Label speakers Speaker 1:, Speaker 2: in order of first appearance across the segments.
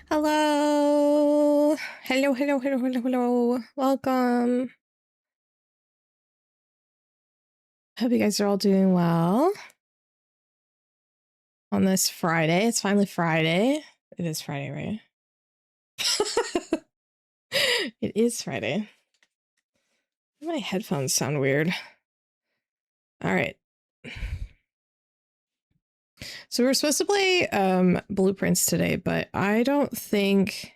Speaker 1: Hello. Hello. Welcome. Hope you guys are all doing well on this Friday. It's finally Friday. It is Friday, right? It is Friday. My headphones sound weird. All right. So we're supposed to play Blueprints today, but I don't think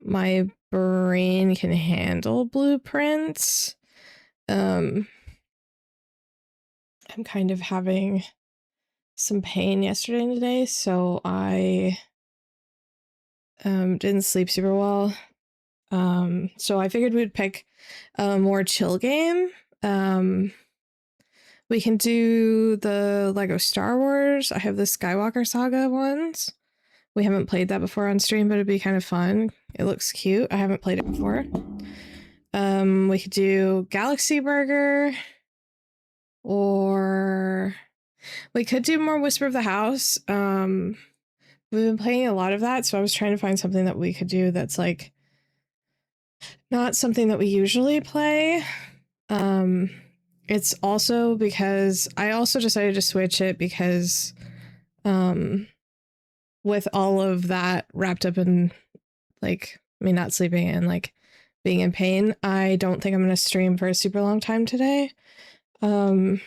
Speaker 1: my brain can handle Blueprints. I'm kind of having some pain yesterday and today, so I didn't sleep super well. So I figured we'd pick a more chill game. We can do the Lego Star Wars. I have the Skywalker Saga ones. We haven't played that before on stream, but it'd be kind of fun. It looks cute. I haven't played it before. We could do Galaxy Burger, or we could do more Whisper of the House. We've been playing a lot of that, so I was trying to find something that we could do that's like not something that we usually play. It's also because I also decided to switch it because with all of that wrapped up in like me not sleeping and like being in pain, I don't think I'm going to stream for a super long time today. We'll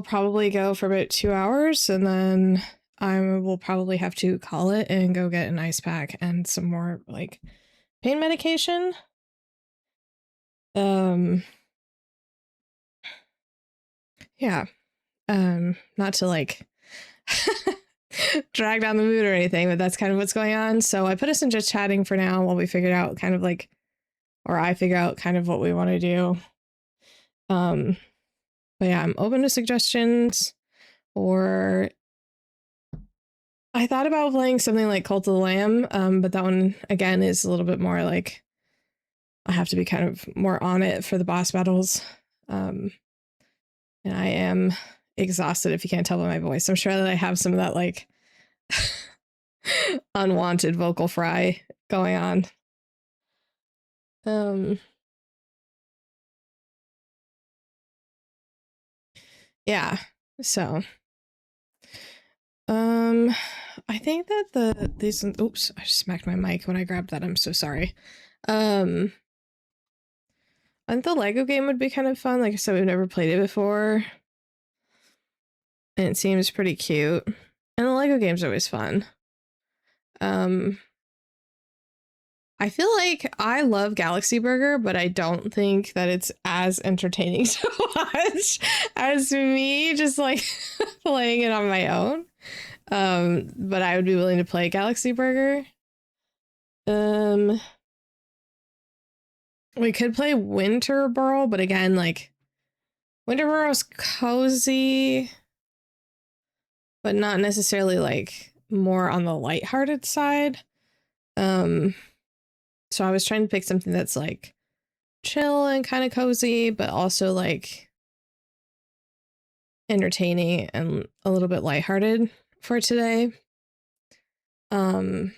Speaker 1: probably go for about 2 hours, and then I will probably have to call it and go get an ice pack and some more like pain medication. Yeah. Not to like drag down the mood or anything, but that's kind of what's going on. So I put us in just chatting for now while we figured out kind of like, or I figure out kind of what we want to do. But yeah, I'm open to suggestions. Or I thought about playing something like Cult of the Lamb, but that one again is a little bit more like I have to be kind of more on it for the boss battles. And I am exhausted if you can't tell by my voice. I'm sure that I have some of that like unwanted vocal fry going on. Yeah. So I think that these oops, I just smacked my mic when I grabbed that. I'm so sorry. I think the Lego game would be kind of fun. Like I said, we've never played it before. And it seems pretty cute. And the Lego game's always fun. I feel like I love Galaxy Burger, but I don't think that it's as entertaining to watch as me just like playing it on my own. But I would be willing to play Galaxy Burger. We could play Winterboro, but again, like Winterboro's cozy, but not necessarily like more on the lighthearted side. So I was trying to pick something that's like chill and kind of cozy, but also like entertaining and a little bit lighthearted for today. And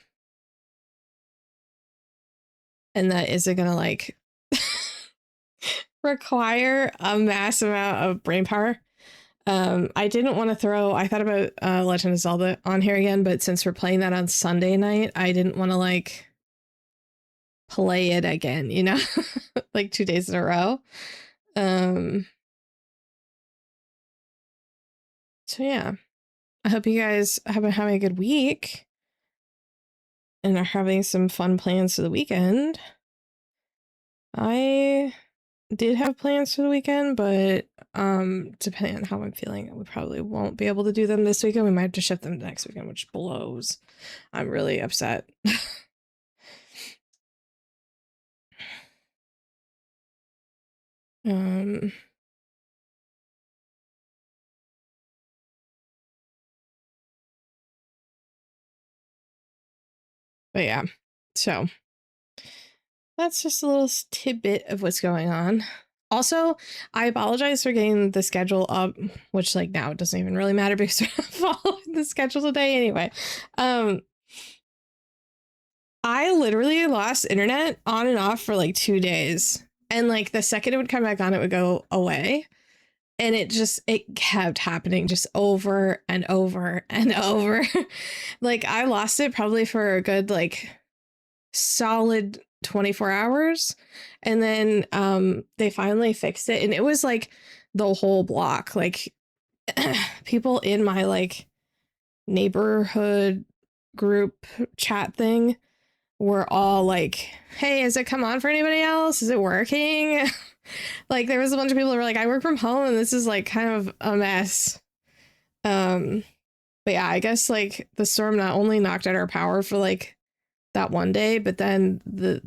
Speaker 1: that isn't gonna like require a mass amount of brain power. I didn't want to I thought about Legend of Zelda on here again, but since we're playing that on Sunday night, I didn't want to like play it again, you know, like 2 days in a row. So yeah, I hope you guys have been having a good week and are having some fun plans for the weekend. I did have plans for the weekend, but depending on how I'm feeling, we probably won't be able to do them this weekend. We might have to shift them to next weekend, which blows. I'm really upset. But yeah, so that's just a little tidbit of what's going on. Also, I apologize for getting the schedule up, which like now it doesn't even really matter because we're following the schedule today anyway. I literally lost internet on and off for like 2 days. And like the second it would come back on, it would go away. And it kept happening just over and over and over. Like I lost it probably for a good like solid 24 hours. And then they finally fixed it. And it was like the whole block. Like people in my like neighborhood group chat thing were all like, hey, has it come on for anybody else? Is it working? Like there was a bunch of people that were like, I work from home and this is like kind of a mess. But yeah, I guess like the storm not only knocked out our power for like that one day, but then the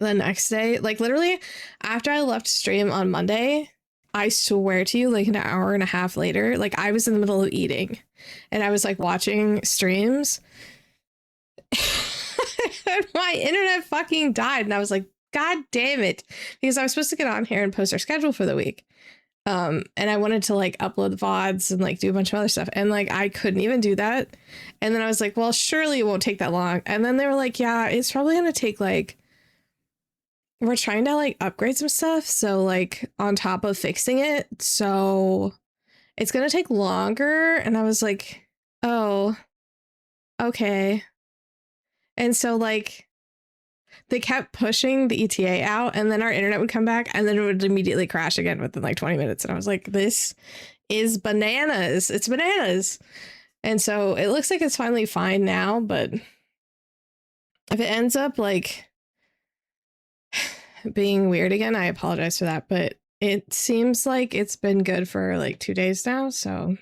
Speaker 1: next day, like literally after I left stream on Monday, I swear to you, like an hour and a half later, like I was in the middle of eating and I was like watching streams and my internet fucking died. And I was like, God damn it. Because I was supposed to get on here and post our schedule for the week. And I wanted to like upload the VODs and like do a bunch of other stuff. And like I couldn't even do that. And then I was like, well, surely it won't take that long. And then they were like, yeah, it's probably gonna take like we're trying to like upgrade some stuff. So like on top of fixing it. So it's gonna take longer. And I was like, oh, okay. And so like they kept pushing the ETA out and then our internet would come back and then it would immediately crash again within like 20 minutes. And I was like, this is bananas. It's bananas. And so it looks like it's finally fine now, but if it ends up like being weird again, I apologize for that. But it seems like it's been good for like 2 days now. So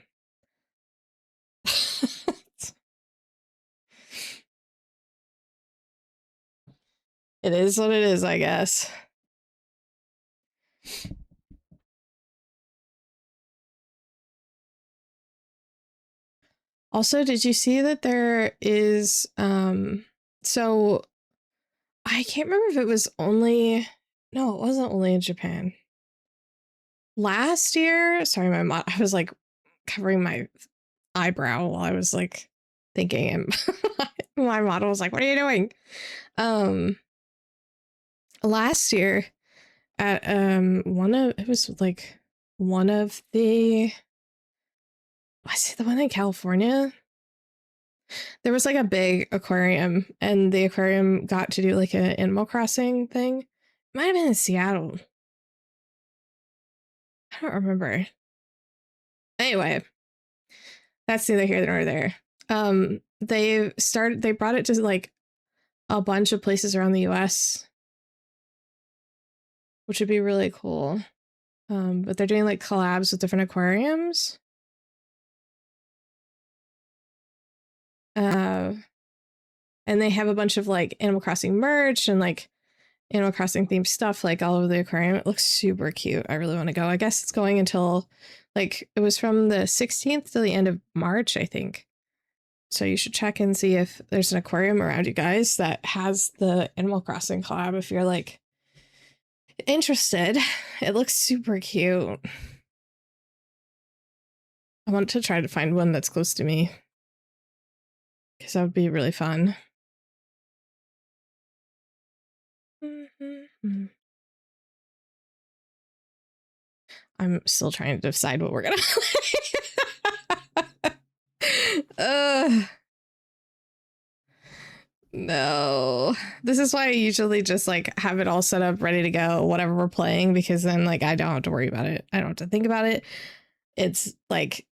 Speaker 1: it is what it is, I guess. Also, did you see that there is so I can't remember if it was only no, it wasn't only in Japan. Last year, sorry, I was like covering my eyebrow while I was like thinking and my model was like, "What are you doing?" Um last year at one of it was like one of the was it the one in California? There was like a big aquarium and the aquarium got to do like an Animal Crossing thing. It might have been in Seattle. I don't remember. Anyway, that's neither here nor there. They brought it to like a bunch of places around the US, which would be really cool. But they're doing like collabs with different aquariums. And they have a bunch of like Animal Crossing merch and like Animal Crossing themed stuff like all over the aquarium. It looks super cute. I really want to go. I guess it's going until like it was from the 16th to the end of March, I think. So you should check and see if there's an aquarium around you guys that has the Animal Crossing collab if you're like interested. It looks super cute. I want to try to find one that's close to me because that would be really fun. I'm still trying to decide what we're gonna no. This is why I usually just like have it all set up ready to go, whatever we're playing, because then like I don't have to worry about it. I don't have to think about it. It's like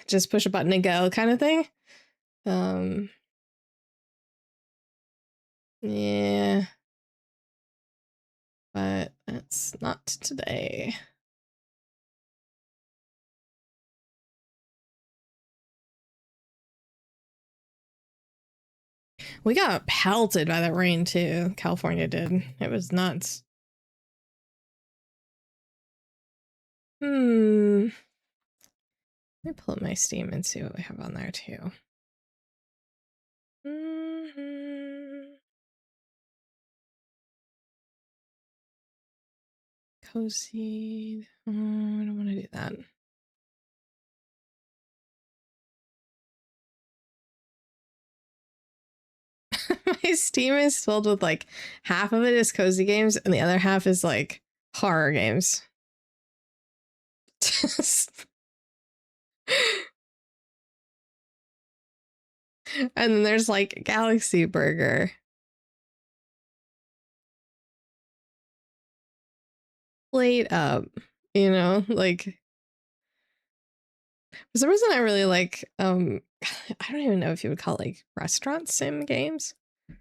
Speaker 1: just push a button and go kind of thing. Yeah. But that's not today. We got pelted by that rain too. California did. It was nuts. Let me pull up my Steam and see what we have on there too. Cozy. Oh, I don't want to do that. my Steam is filled with like half of it is cozy games and the other half is like horror games. And then there's like Galaxy Burger. Plate up, you know, like for some reason I really like I don't even know if you would call it like restaurant sim games. I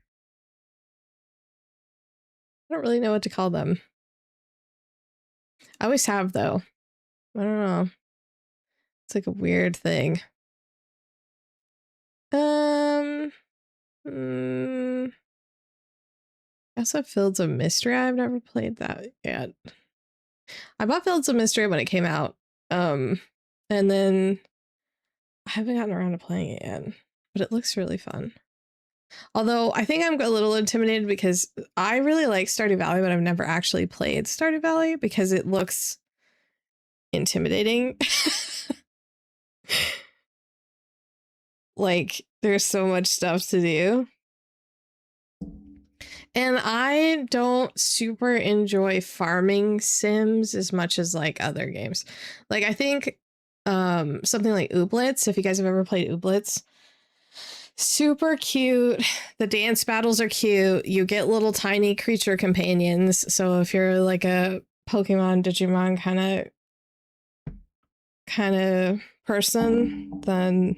Speaker 1: don't really know what to call them. I always have though. I don't know. It's like a weird thing. I also have Fields of Mystery. I've never played that yet. I bought Fields of Mystery when it came out. And then I haven't gotten around to playing it yet. But it looks really fun. Although I think I'm a little intimidated because I really like Stardew Valley, but I've never actually played Stardew Valley because it looks intimidating. Like there's so much stuff to do. And I don't super enjoy farming sims as much as like other games. Like I think something like Ooblets, if you guys have ever played Ooblets, super cute. The dance battles are cute. You get little tiny creature companions. So if you're like a Pokemon, Digimon kind of person, then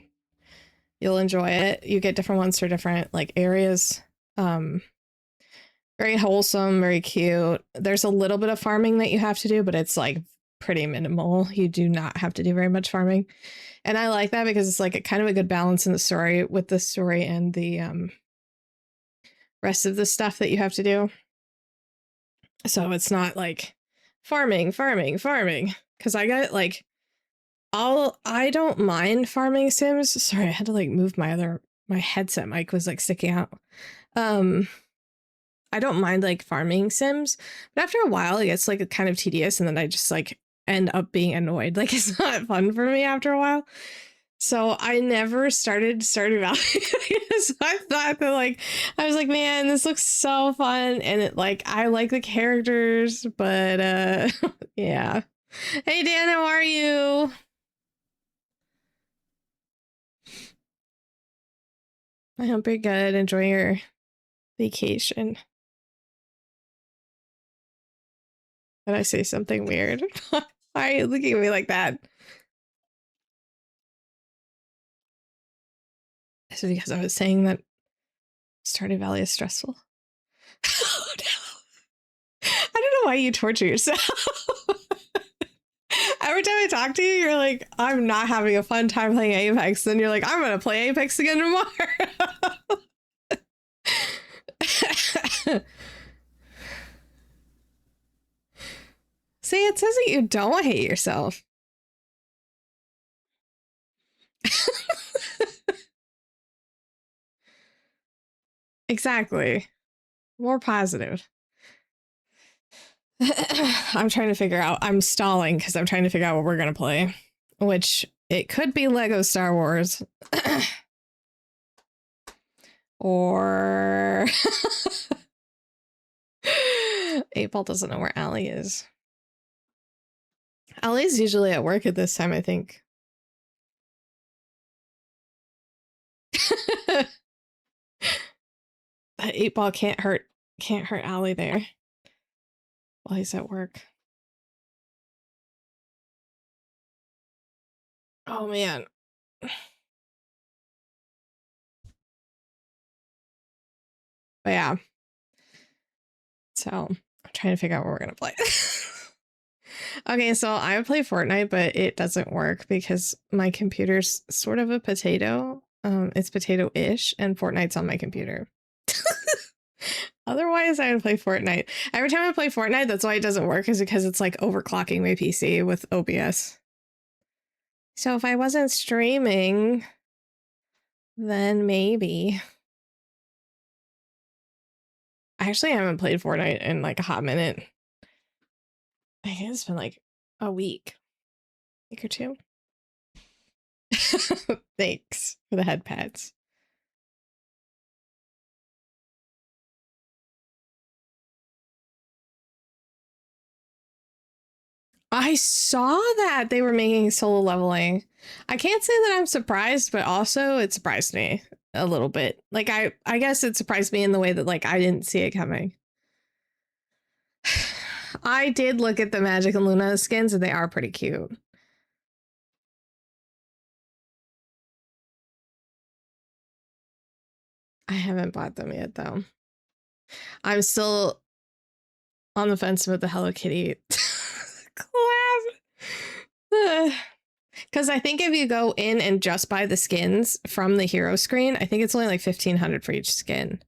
Speaker 1: you'll enjoy it. You get different ones for different like areas. Very wholesome, very cute. There's a little bit of farming that you have to do, but it's like pretty minimal. You do not have to do very much farming. And I like that because it's like a kind of a good balance in the story with the story and the rest of the stuff that you have to do. So it's not like farming. Cause I got like I don't mind farming sims. Sorry, I had to like move my headset mic was like sticking out. I don't mind like farming sims, but after a while it gets like kind of tedious and then I just like end up being annoyed. Like it's not fun for me after a while. So I never started Stardew Valley because I thought that like I was like, man, this looks so fun. And it like I like the characters, but yeah. Hey Dan, how are you? I hope you're good. Enjoy your vacation. Did I say something weird? Why are you looking at me like that? Is it because I was saying that Stardew Valley is stressful? Oh, no. I don't know why you torture yourself. Every time I talk to you, you're like, I'm not having a fun time playing Apex. Then you're like, I'm going to play Apex again tomorrow. See, it says that you don't hate yourself. Exactly. More positive. I'm trying to figure out, I'm stalling because I'm trying to figure out what we're going to play, which it could be Lego Star Wars. Or 8-Ball doesn't know where Allie is. Allie's usually at work at this time, I think. 8-Ball can't hurt Allie there while he's at work. Oh man. But yeah. So I'm trying to figure out what we're gonna play. Okay, so I would play Fortnite, but it doesn't work because my computer's sort of a potato. It's potato-ish, and Fortnite's on my computer. Otherwise, I would play Fortnite. Every time I play Fortnite, that's why it doesn't work, is because it's like overclocking my PC with OBS. So if I wasn't streaming, then maybe. I actually haven't played Fortnite in like a hot minute. I think it's been like a week or two. Thanks for the head pats. I saw that they were making solo leveling. I can't say that I'm surprised, but also it surprised me a little bit. Like I guess it surprised me in the way that like I didn't see it coming. I did look at the Magic and Luna skins and they are pretty cute. I haven't bought them yet though. I'm still on the fence with the Hello Kitty collab. Because I think if you go in and just buy the skins from the hero screen, I think it's only like 1,500 for each skin.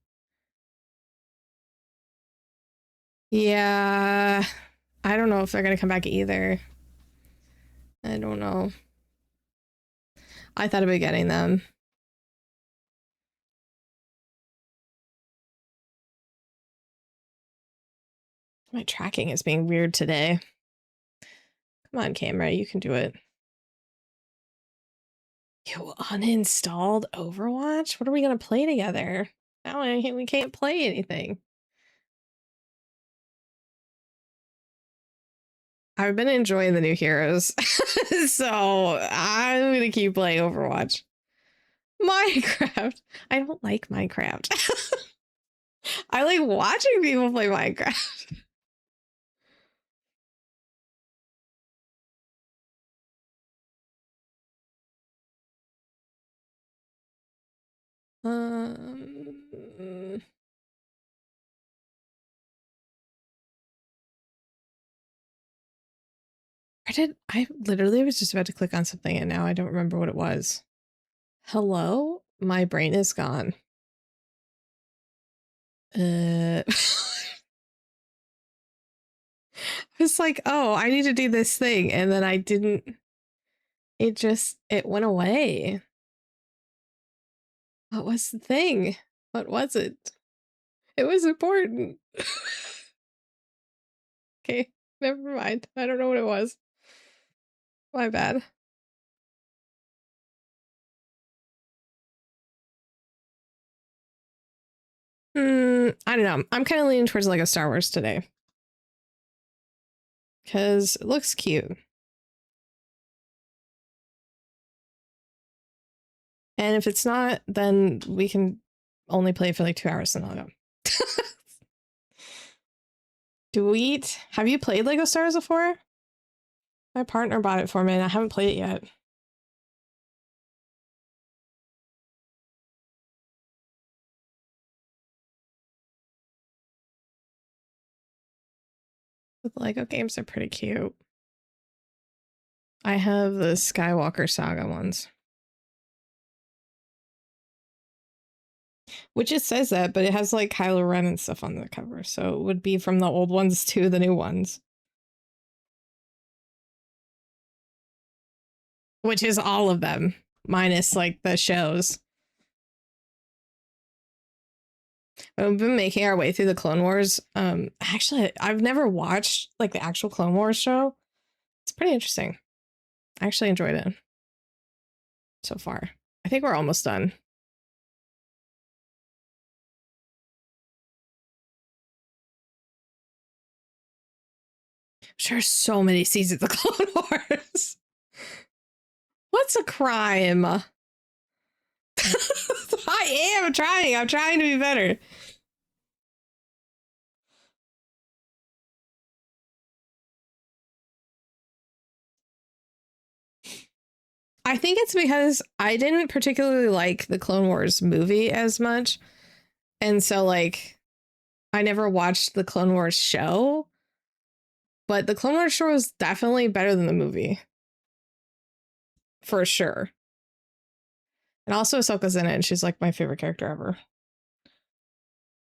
Speaker 1: Yeah, I don't know if they're gonna come back either. I don't know. I thought about getting them. My tracking is being weird today. Come on, camera, you can do it. You uninstalled Overwatch? What are we gonna play together? Now we can't play anything. I've been enjoying the new heroes, so I'm gonna keep playing Overwatch. Minecraft. I don't like Minecraft. I like watching people play Minecraft. Um, I literally was just about to click on something and now I don't remember what it was. Hello? My brain is gone. I was like, oh, I need to do this thing. And then I didn't, it went away. What was the thing? What was it? It was important. Okay, never mind. I don't know what it was. My bad. I don't know. I'm kind of leaning towards like a Star Wars today. Because it looks cute. And if it's not, then we can only play for like 2 hours and I'll go. Sweet. Have you played Lego Star Wars before? My partner bought it for me and I haven't played it yet. The Lego games are pretty cute. I have the Skywalker Saga ones. Which it says that, but it has like Kylo Ren and stuff on the cover. So it would be from the old ones to the new ones. Which is all of them, minus like the shows. We've been making our way through the Clone Wars. Actually, I've never watched like the actual Clone Wars show. It's pretty interesting. I actually enjoyed it so far. I think we're almost done. Sure, so many seasons of Clone Wars. What's a crime? I am trying. I'm trying to be better. I think it's because I didn't particularly like the Clone Wars movie as much. And so, like, I never watched the Clone Wars show. But the Clone Wars show is definitely better than the movie. For sure. And also, Ahsoka's in it, and she's like my favorite character ever.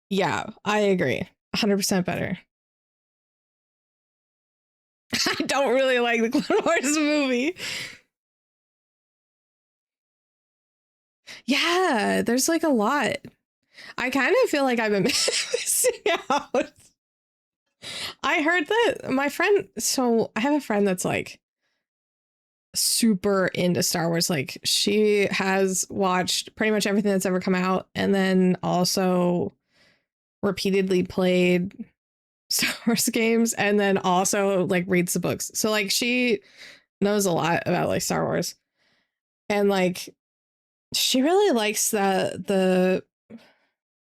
Speaker 1: Yeah, I agree. 100% better. I don't really like the Clone Wars movie. Yeah, there's like a lot. I kind of feel like I've been missing out. I heard that my friend, so I have a friend that's like super into Star Wars. Like she has watched pretty much everything that's ever come out and then also repeatedly played Star Wars games and then also like reads the books. So like she knows a lot about like Star Wars. And like she really likes the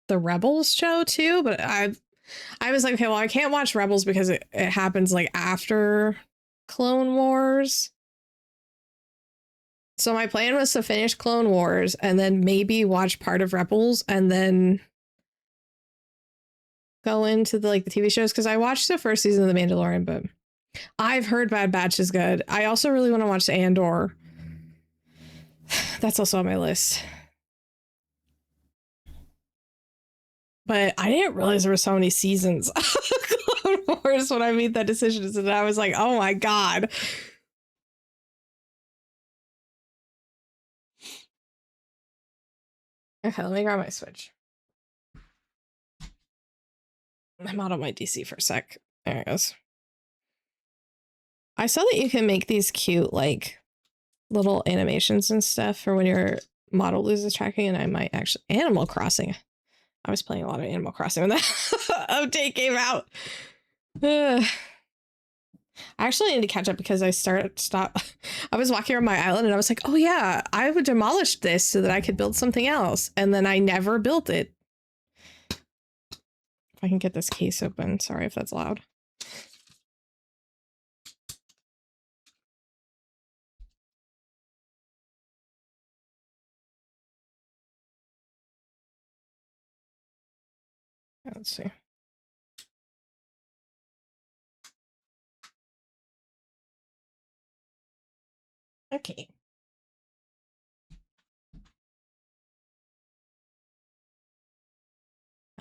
Speaker 1: Rebels show too, but I was like, okay, well, I can't watch Rebels because it happens like after Clone Wars. So my plan was to finish Clone Wars and then maybe watch part of Rebels and then go into the like the TV shows, because I watched the first season of The Mandalorian, but I've heard Bad Batch is good. I also really want to watch Andor. That's also on my list. But I didn't realize there were so many seasons of Clone Wars when I made that decision. And I was like, oh my God. Okay, let me grab my Switch. I'm out of my DC for a sec. There it goes. I saw that you can make these cute, like, little animations and stuff for when your model loses tracking, and I might actually... Animal Crossing. I was playing a lot of Animal Crossing when that update came out. I actually need to catch up because I I was walking around my island and I was like, oh yeah, I would demolish this so that I could build something else. And then I never built it. If I can get this case open. Sorry if that's loud. Let's see. Okay.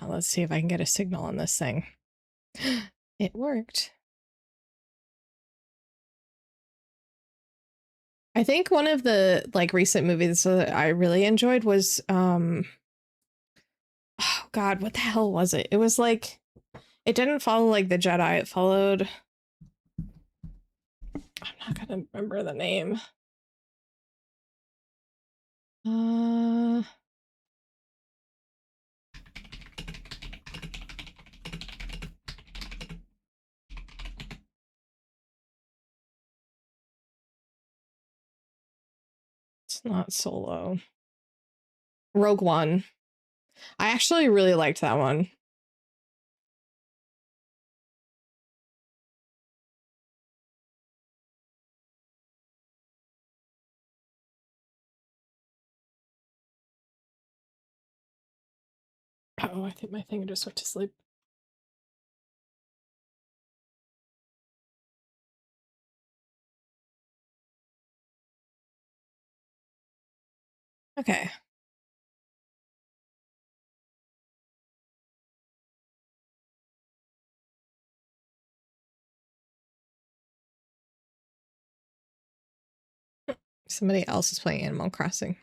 Speaker 1: Now let's see if I can get a signal on this thing. It worked. I think one of the like recent movies that I really enjoyed was oh God, what the hell was it? It was like, it didn't follow like the Jedi, it followed, I'm not gonna remember the name. It's not Solo. Rogue One. I actually really liked that one. Oh, I think my thing just went to sleep. Okay. Somebody else is playing Animal Crossing.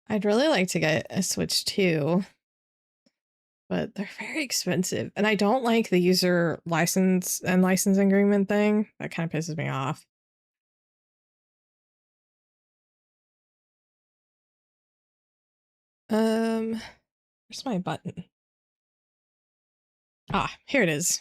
Speaker 1: I'd really like to get a Switch too, but they're very expensive. And I don't like the user license and license agreement thing. That kind of pisses me off. Where's my button? Ah, here it is.